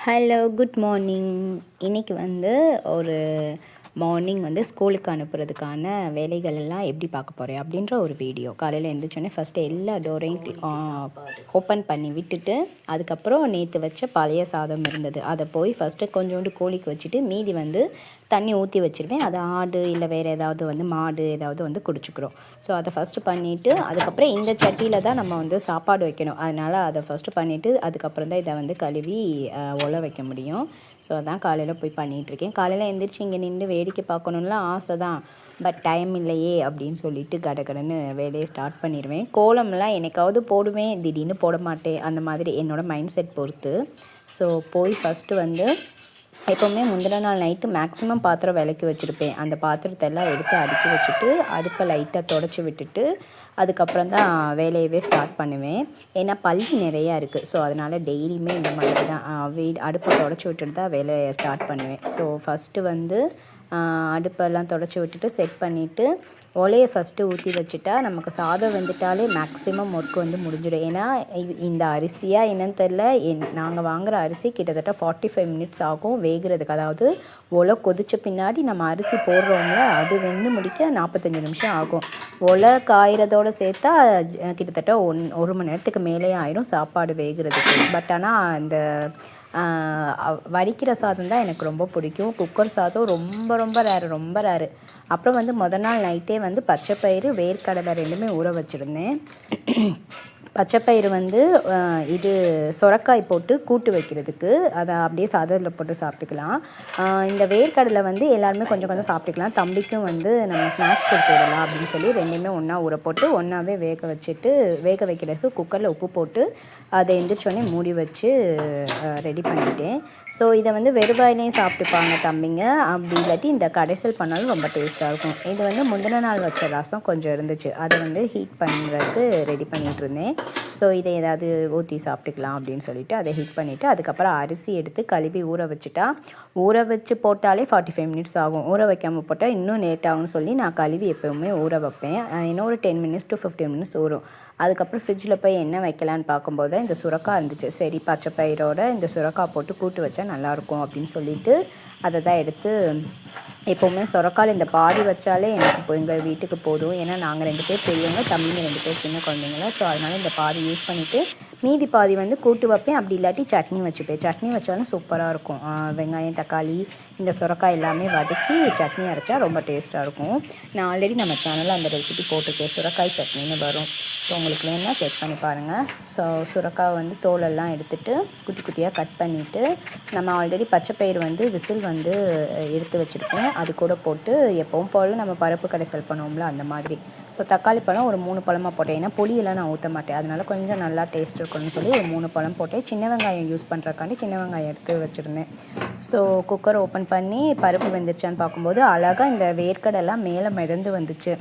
Hello, good morning. இன்றைக்கி ஒரு morning ஸ்கூலுக்கு அனுப்புறதுக்கான வேலைகள் எல்லாம் எப்படி பார்க்க போகிறேன் அப்படின்ற ஒரு வீடியோ. காலையில் எழுந்திரிச்சோன்னே ஃபஸ்ட்டு எல்லா டோரையும் ஓப்பன் பண்ணி விட்டுட்டு, அதுக்கப்புறம் நேற்று வச்ச பழைய சாதம் இருந்தது, அதை போய் ஃபஸ்ட்டு கொஞ்சோண்டு கோழிக்கு வச்சுட்டு மீதி தண்ணி ஊற்றி வச்சுருவேன். அதை ஆடு இல்லை வேறு ஏதாவது மாடு ஏதாவது குடிச்சிக்கிறோம். ஸோ அதை ஃபஸ்ட்டு பண்ணிவிட்டு, அதுக்கப்புறம் இந்த சட்டியில் தான் நம்ம சாப்பாடு வைக்கணும். அதனால் அதை ஃபஸ்ட்டு பண்ணிவிட்டு அதுக்கப்புறம் தான் இதை கழுவி ஒலை வைக்க முடியும். ஸோ அதான் காலையில் போய் பண்ணிகிட்ருக்கேன். காலையில் எழுந்திரிச்சு இங்கே நின்று வேடிக்கை பார்க்கணுன்னுலாம் ஆசை தான், பட் டைம் இல்லையே அப்படின்னு சொல்லிட்டு கடகடன்னு வேலையை ஸ்டார்ட் பண்ணிடுவேன். கோலம்லாம் என்னைக்காவது போடுவேன், திடீர்னு போட மாட்டேன். அந்த மாதிரி என்னோடய மைண்ட் செட் பொறுத்து. ஸோ போய் ஃபஸ்ட்டு எப்போவுமே முந்தின நாள் நைட்டு மேக்ஸிமம் பாத்திரம் விளக்கி வச்சுருப்பேன். அந்த பாத்திரத்தை எல்லாம் எடுத்து அடுக்கி வச்சுட்டு அடுப்பை லைட்டாக தொடச்சி விட்டுட்டு அதுக்கப்புறம் தான் வேலையவே ஸ்டார்ட் பண்ணுவேன். ஏன்னா பள்ளி நிறையா இருக்குது. ஸோ அதனால் டெய்லியுமே இந்த மாதிரி தான் அடுப்பை தொடச்சி விட்டுட்டு தான் வேலையை ஸ்டார்ட் பண்ணுவேன். ஸோ ஃபஸ்ட்டு அடுப்பெல்லாம் தொடச்சி விட்டுட்டு செட் பண்ணிவிட்டு ஒலையை ஃபஸ்ட்டு ஊற்றி வச்சுட்டா நமக்கு சாதம் வெந்துட்டாலே மேக்ஸிமம் ஒர்க் முடிஞ்சிடும். ஏன்னா இந்த அரிசியாக என்னன்னு தெரில, நாங்கள் வாங்குகிற அரிசி கிட்டத்தட்ட 45 மினிட்ஸ் ஆகும் வேகிறதுக்கு. அதாவது ஒலை கொதித்த பின்னாடி நம்ம அரிசி போடுறோம்ல, அது வெந்து முடிக்க 45 நிமிஷம் ஆகும். ஒலை காய்கிறதோடு சேர்த்தா கிட்டத்தட்ட 1 மணி நேரத்துக்கு மேலே ஆயிரும் சாப்பாடு வேகிறதுக்கு. பட் ஆனால் அந்த வடிக்கிற சாதம் தான் எனக்கு ரொம்ப பிடிக்கும். குக்கர் சாதம் ரொம்ப ரேரு. அப்புறம் மொதல் நாள் நைட்டே பச்சைப்பயிறு வேர்க்கடலை ரெண்டுமே ஊற வச்சுருந்தேன். பச்சைப்பயிறு இது சொரக்காய் போட்டு கூட்டு வைக்கிறதுக்கு, அதை அப்படியே சாதத்தில் போட்டு சாப்பிட்டுக்கலாம். இந்த வேர்க்கடலை எல்லாருமே கொஞ்சம் கொஞ்சம் சாப்பிட்டுக்கலாம். தம்பிக்கும் நம்ம ஸ்நாக்ஸ் கொடுத்து விடலாம் அப்படின்னு சொல்லி ரெண்டுமே ஒன்றா ஊற போட்டு ஒன்றாவே வேக வைக்கிறதுக்கு குக்கரில் உப்பு போட்டு அதை எந்திரிச்சோடனே மூடி வச்சு ரெடி பண்ணிட்டேன். ஸோ இதை வெறுவாயிலையும் சாப்பிட்டுப்பாங்க தம்பிங்க. அப்படி இல்லாட்டி இந்த கடைசல் பண்ணாலும் ரொம்ப டேஸ்ட்டாக இருக்கும். இது முந்தின நாள் வச்ச ரசம் கொஞ்சம் இருந்துச்சு, அதை ஹீட் பண்ணுறதுக்கு ரெடி பண்ணிகிட்டு இருந்தேன். ஸோ இதை ஏதாவது ஊற்றி சாப்பிட்டுக்கலாம் அப்படின்னு சொல்லிவிட்டு அதை ஹீட் பண்ணிவிட்டு அதுக்கப்புறம் அரிசி எடுத்து கழுவி ஊற வச்சு போட்டாலே 45 மினிட்ஸ் ஆகும். ஊற வைக்காமல் போட்டால் இன்னும் லேட் ஆகும்னு சொல்லி நான் கழுவி எப்போவுமே ஊற வைப்பேன். இன்னும் ஒரு 10 மினிட்ஸ் to 15 மினிட்ஸ் ஊறும். அதுக்கப்புறம் ஃப்ரிட்ஜில் போய் என்ன வைக்கலான்னு பார்க்கும்போது இந்த சுரக்காய் இருந்துச்சு. சரி, பச்சை பயிரோட இந்த சுரக்காய் போட்டு கூட்டு வச்சா நல்லாயிருக்கும் அப்படின்னு சொல்லிட்டு அதை தான் எடுத்து எப்போவுமே சுரக்காயில் இந்த பாதி வச்சாலே எனக்கு இப்போ எங்கள் வீட்டுக்கு போதும். ஏன்னா நாங்கள் 2 பேர் பெரியவங்க, தம்பிங்க 2 பேர் சின்ன குழந்தைங்கள. ஸோ அதனால் இந்த பாதி யூஸ் பண்ணிவிட்டு மீதி பாதி கூட்டு வைப்பேன். அப்படி இல்லாட்டி சட்னி வச்சுப்பேன். சட்னி வச்சாலும் சூப்பராக இருக்கும். வெங்காயம், தக்காளி, இந்த சுரக்காய் எல்லாமே வதக்கி சட்னி அரைச்சா ரொம்ப டேஸ்ட்டாக இருக்கும். நான் ஆல்ரெடி நம்ம சேனலில் அந்த ரெசிபி போட்டிருக்கேன், சுரக்காய் சட்னின்னு வரும். ஸோ உங்களுக்கு வேணுன்னா செக் பண்ணி பாருங்கள். ஸோ சுரக்காய் தோலெல்லாம் எடுத்துகிட்டு குட்டி குட்டியாக கட் பண்ணிவிட்டு நம்ம ஆல்ரெடி பச்சைப்பயிறு விசில் எடுத்து வச்சுருப்பேன். அது கூட போட்டு எப்பவும் போல் நம்ம பருப்பு கடைசல் பண்ணுவோம்ல அந்த மாதிரி. ஸோ தக்காளி பழம் ஒரு 3 பழமாக போட்டேன். ஏன்னா புளியெல்லாம் நான் ஊற்ற மாட்டேன், அதனால் கொஞ்சம் நல்லா டேஸ்ட் இருக்கும்னு சொல்லி ஒரு 3 பழம் போட்டேன். சின்ன வெங்காயம் யூஸ் பண்ணுறக்காண்டி சின்ன வெங்காயம் எடுத்து வச்சுருந்தேன். ஸோ குக்கர் ஓப்பன் பண்ணி பருப்பு வெந்துருச்சான்னு பார்க்கும்போது அழகாக இந்த வேர்க்கடெல்லாம் மேலே மிதந்து வந்துச்சு.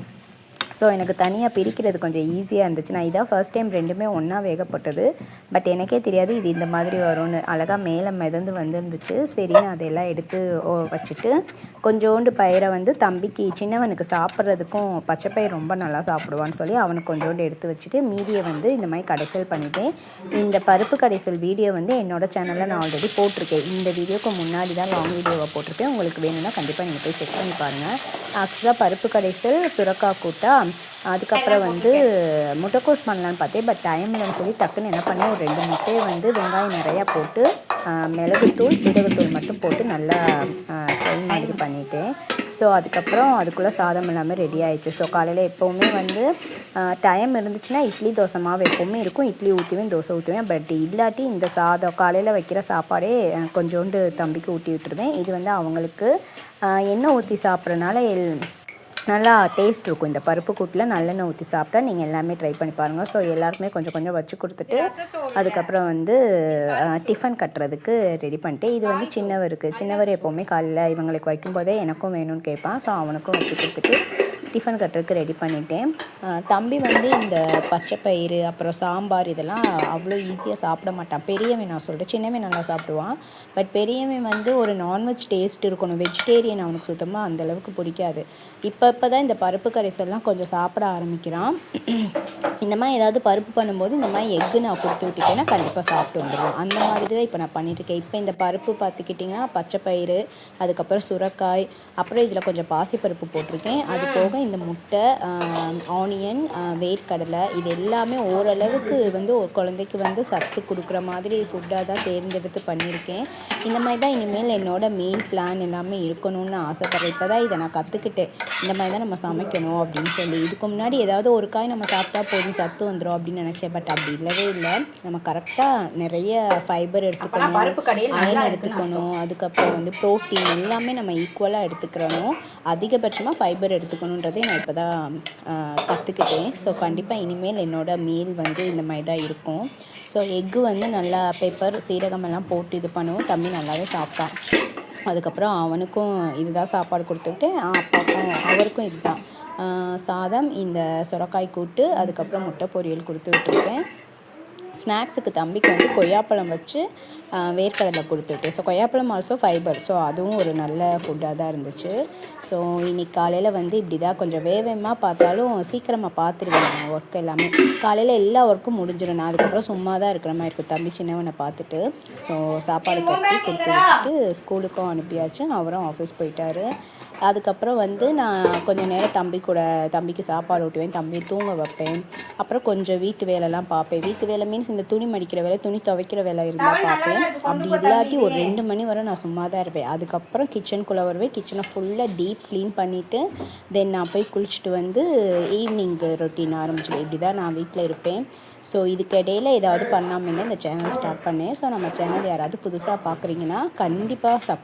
ஸோ எனக்கு தனியாக பிரிக்கிறது கொஞ்சம் ஈஸியாக இருந்துச்சு. நான் இதான் ஃபர்ஸ்ட் டைம் ரெண்டுமே ஒன்றா வேகப்பட்டது. பட் எனக்கே தெரியாது இது இந்த மாதிரி வரும்னு. அழகாக மேலே மிதந்து வந்துருந்துச்சு. சரின்னு அதையெல்லாம் எடுத்து வச்சுட்டு கொஞ்சோண்டு பயிரை தம்பிக்கு சின்னவனுக்கு சாப்பிட்றதுக்கும் பச்சைப்பயிர் ரொம்ப நல்லா சாப்பிடுவான்னு சொல்லி அவனுக்கு கொஞ்சோண்டு எடுத்து வச்சுட்டு மீதியை இந்த மாதிரி கடைசல் பண்ணிவிட்டேன். இந்த பருப்பு கடைசல் வீடியோ என்னோடய சேனலில் நான் ஆல்ரெடி போட்டிருக்கேன். இந்த வீடியோக்கு முன்னாடி தான் லாங் வீடியோவை போட்டிருக்கேன். உங்களுக்கு வேணும்னா கண்டிப்பாக நீங்கள் போய் செக் பண்ணி பாருங்கள். ஆக்சுவலாக பருப்பு கடைசல் சுரக்காய் கூட்டா அதுக்கப்புறம் முட்டைக்கோஸ் பண்ணலான்னு பார்த்தேன். பட் டைம் இல்லைன்னு சொல்லி டக்குன்னு என்ன பண்ணேன், ஒரு 2 முட்டையை வெங்காயம் நிறையா போட்டு மிளகுத்தூள் சீரகத்தூள் மட்டும் போட்டு நல்லா ஃப்ரை மாதிரி பண்ணிட்டேன். ஸோ அதுக்கப்புறம் அதுக்குள்ளே சாதம் எல்லாமே ரெடி ஆயிடுச்சு. ஸோ காலையில் எப்போவுமே டைம் இருந்துச்சுன்னா இட்லி தோசை மாவு எப்போவுமே இருக்கும், இட்லி ஊற்றுவேன், தோசை ஊற்றுவேன். பட் இல்லாட்டி இந்த சாதம் காலையில் வைக்கிற சாப்பாடே கொஞ்சோண்டு தம்பிக்கு ஊட்டி விட்டுருவேன். இது அவங்களுக்கு எண்ணெய் ஊற்றி சாப்பிட்றதுனால நல்லா டேஸ்ட் இருக்கும். இந்த பருப்பு கூட்டில் நல்லெண்ணெய் ஊற்றி சாப்பிட்டா நீங்கள் எல்லாமே ட்ரை பண்ணி பாருங்கள். ஸோ எல்லாருக்குமே கொஞ்சம் கொஞ்சம் வச்சு கொடுத்துட்டு அதுக்கப்புறம் டிஃபன் கட்டுறதுக்கு ரெடி பண்ணிட்டு இது சின்னவர் எப்போவுமே காலையில் இவங்களுக்கு வைக்கும்போதே எனக்கும் வேணும்னு கேட்பான். ஸோ அவனுக்கும் வச்சு கொடுத்துட்டு டிஃபன் கட்டுறதுக்கு ரெடி பண்ணிட்டேன். தம்பி வந்து இந்த பச்சை பயிறு அப்புறம் சாம்பார் இதெல்லாம் அவ்வளோ ஈஸியாக சாப்பிட மாட்டான். பெரியவன் நான் சொல்கிறேன், சின்னவன் நல்லா சாப்பிடுவான். பட் பெரியவன் வந்து ஒரு நான்வெஜ் டேஸ்ட் இருக்கணும், வெஜிடேரியன் அவனுக்கு சுத்தமாக அந்தளவுக்கு பிடிக்காது. இப்போ தான் இந்த பருப்பு கரைசல்லாம் கொஞ்சம் சாப்பிட ஆரம்பிக்கிறான். இந்த மாதிரி ஏதாவது பருப்பு பண்ணும்போது இந்த மாதிரி எக்கு நான் கொடுத்து விட்டுட்டேன்னா கண்டிப்பாக சாப்பிட்டு வந்துடுவேன். அந்த மாதிரி தான் இப்போ நான் பண்ணிட்டுருக்கேன். இப்போ இந்த பருப்பு பார்த்துக்கிட்டிங்கன்னா பச்சை பயிறு, அதுக்கப்புறம் சுரைக்காய், அப்புறம் இதில் கொஞ்சம் பாசிப்பருப்பு போட்டிருக்கேன். அது போக இந்த முட்டை, ஆனியன், வேர்க்கடலை, இது எல்லாமே ஓரளவுக்கு வந்து ஒரு குழந்தைக்கு வந்து சத்து கொடுக்குற மாதிரி ஃபுட்டாக தான் தேர்ந்தெடுத்து பண்ணியிருக்கேன். இந்த மாதிரி தான் இனிமேல் என்னோடய மீல் பிளான் எல்லாமே இருக்கணும்னு ஆசைப்பட்றேன். இப்போ தான் இதை நான் கற்றுக்கிட்டேன், இந்த மாதிரி தான் நம்ம சமைக்கணும் அப்படின்னு சொல்லி. இதுக்கு முன்னாடி ஏதாவது ஒரு காய் நம்ம சாப்பிட்டா போதும் சத்து வந்துடும் அப்படின்னு நினச்சேன். பட் அப்படி இல்லவே இல்லை. நம்ம கரெக்டாக நிறைய ஃபைபர் எடுத்துக்கணும், அயன் எடுத்துக்கணும், அதுக்கப்புறம் வந்து ப்ரோட்டீன் எல்லாமே நம்ம ஈக்குவலாக எடுத்துக்கிறணும். அதிகபட்சமாக ஃபைபர் எடுத்துக்கணுன்றதை நான் இப்போ தான் கற்றுக்கிட்டேன். ஸோ கண்டிப்பாக இனிமேல் என்னோடய மீல் வந்து இந்த மாதிரி தான் இருக்கும். ஸோ எக்கு வந்து நல்லா பெப்பர் சீரகம் எல்லாம் போட்டு இது பண்ணுவோம். தம்பி நல்லாவே சாப்பிட்டான். அதுக்கப்புறம் அவனுக்கும் இதுதான் சாப்பாடு கொடுத்துட்டு அப்பாவுக்கும் அவருக்கும் இதுதான் சாதம், இந்த சுரைக்காய் கூட்டு, அதுக்கப்புறம் முட்டை பொரியல் கொடுத்து விட்டுருக்கேன். ஸ்நாக்ஸுக்கு தம்பிக்கு வந்து கொய்யாப்பழம் வச்சு வேர்க்கடலை கொடுத்துட்டு. ஸோ கொய்யாப்பழம் ஆல்சோ ஃபைபர். ஸோ அதுவும் ஒரு நல்ல ஃபுட்டாக தான் இருந்துச்சு. ஸோ இன்றைக்கி காலையில் வந்து இப்படி தான் கொஞ்சம் வேகமாக பார்த்தாலும் சீக்கிரமாக பார்த்துருவேன் நான் ஒர்க் எல்லாமே. காலையில் எல்லா ஒர்க்கும் முடிஞ்சிடும். நான் அதுக்கப்புறம் சும்மா தான் இருக்கிற மாதிரி இருக்கும் தம்பி சின்னவனை பார்த்துட்டு. ஸோ சாப்பாடு கட்டி கொடுத்து விட்டு ஸ்கூலுக்கும் அனுப்பியாச்சு. அவரும் ஆஃபீஸ் போயிட்டார். அதுக்கப்புறம் வந்து நான் கொஞ்சம் நேரம் தம்பிக்கு சாப்பாடு ஊட்டுவேன், தம்பி தூங்க வைப்பேன். அப்புறம் கொஞ்சம் வீட்டு வேலைலாம் பார்ப்பேன். வீட்டு வேலை மீன்ஸ் இந்த துணி மடிக்கிற வேலை, துணி துவைக்கிற வேலை இருந்தால் பார்ப்பேன். அப்படி இல்லாட்டி ஒரு 2 மணி வரை நான் சும்மா தான் இருப்பேன். அதுக்கப்புறம் கிச்சனுக்குள்ளே வருவேன். கிச்சனை ஃபுல்லாக டீப் க்ளீன் பண்ணிவிட்டு தென் நான் போய் குளிச்சுட்டு வந்து ஈவினிங் ரொட்டீன் ஆரம்பிச்சிடுவேன். இப்படி தான் நான் வீட்டில் இருப்பேன். ஸோ இதுக்கிடையில் ஏதாவது பண்ணாமல் இந்த சேனல் ஸ்டார்ட் பண்ணேன். ஸோ நம்ம சேனல் யாராவது புதுசாக பார்க்குறீங்கன்னா கண்டிப்பாக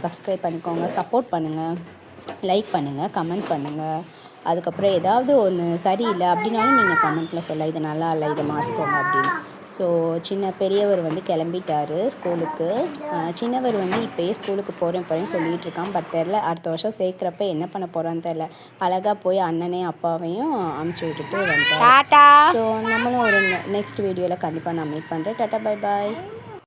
சப்ஸ்கிரைப் பண்ணிக்கோங்க, சப்போர்ட் பண்ணுங்கள், லைக் பண்ணுங்கள், கமெண்ட் பண்ணுங்கள். அதுக்கப்புறம் ஏதாவது ஒன்று சரியில்லை அப்படின்னாலும் நீங்கள் கமெண்ட்டில் சொல்ல, இது நல்லா இல்லை, இதை மாற்றிக்கோங்க அப்படின்னு. ஸோ பெரியவர் வந்து கிளம்பிட்டார் ஸ்கூலுக்கு. சின்னவர் வந்து இப்போயே ஸ்கூலுக்கு போகிறேன்னு சொல்லிகிட்டு இருக்கான். பட் தெரில, அடுத்த வருஷம் சேர்க்குறப்ப என்ன பண்ண போகிறான்னு தெரில. அழகாக போய் அண்ணனையும் அப்பாவையும் அமுச்சு விட்டுட்டு வந்துட்டார். ஸோ நம்மளும் ஒரு நெக்ஸ்ட் வீடியோவில் கண்டிப்பாக நான் மீட் பண்ணுறேன். Tata, bye bye.